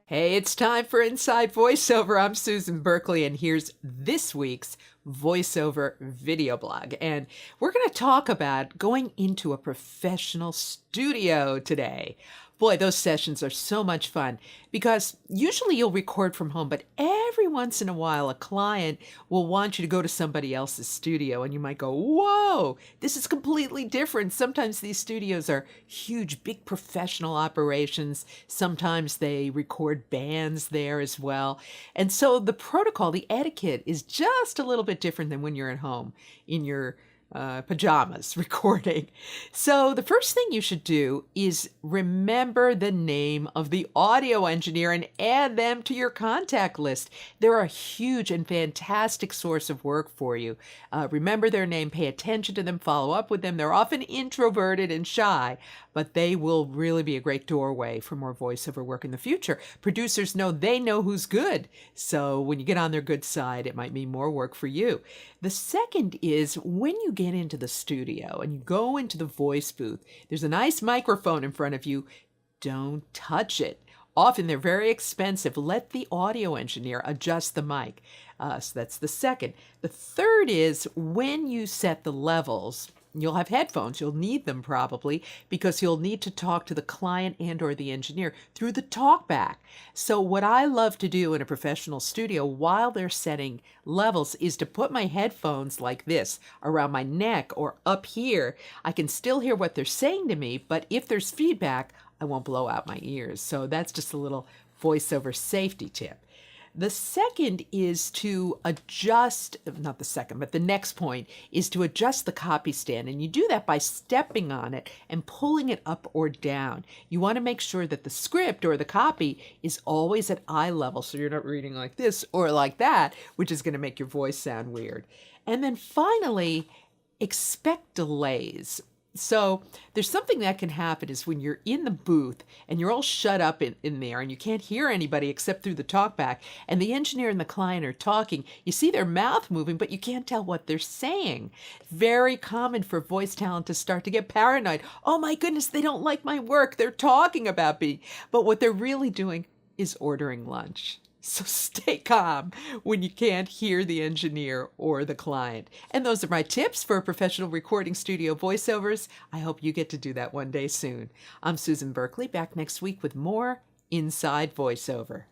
Hey, it's time for Inside Voiceover. I'm Susan Berkley, and here's this week's voiceover video blog. And we're going to talk about going into a professional studio today. Boy, those sessions are so much fun because usually you'll record from home, but every once in a while, a client will want you to go to somebody else's studio, and you might go, whoa, this is completely different. Sometimes these studios are huge, big professional operations. Sometimes they record bands there as well. And so the protocol, the etiquette is just a little bit different than when you're at home in your pajamas recording. So the first thing you should do is remember the name of the audio engineer and add them to your contact list. They're a huge and fantastic source of work for you. Remember their name, pay attention to them, follow up with them. They're often introverted and shy, but they will really be a great doorway for more voiceover work in the future. Producers know they know who's good. So when you get on their good side, it might mean more work for you. The second is when you get into the studio and you go into the voice booth, there's a nice microphone in front of you. Don't touch it. Often they're very expensive. Let the audio engineer adjust the mic. So that's the second. The third is when you set the levels, you'll have headphones. You'll need them probably because you'll need to talk to the client and or the engineer through the talkback. So what I love to do in a professional studio while they're setting levels is to put my headphones like this around my neck or up here. I can still hear what they're saying to me, but if there's feedback, I won't blow out my ears. So that's just a little voiceover safety tip. The second is to adjust, not the second, but the next point is to adjust the copy stand. And you do that by stepping on it and pulling it up or down. You want to make sure that the script or the copy is always at eye level, so you're not reading like this or like that, which is going to make your voice sound weird. And then finally, expect delays. So there's something that can happen is when you're in the booth and you're all shut up in there and you can't hear anybody except through the talkback and the engineer and the client are talking, you see their mouth moving, but you can't tell what they're saying. Very common for voice talent to start to get paranoid. Oh my goodness, they don't like my work. They're talking about me. But what they're really doing is ordering lunch. So stay calm when you can't hear the engineer or the client. And those are my tips for professional recording studio voiceovers. I hope you get to do that one day soon. I'm Susan Berkley, back next week with more Inside Voiceover.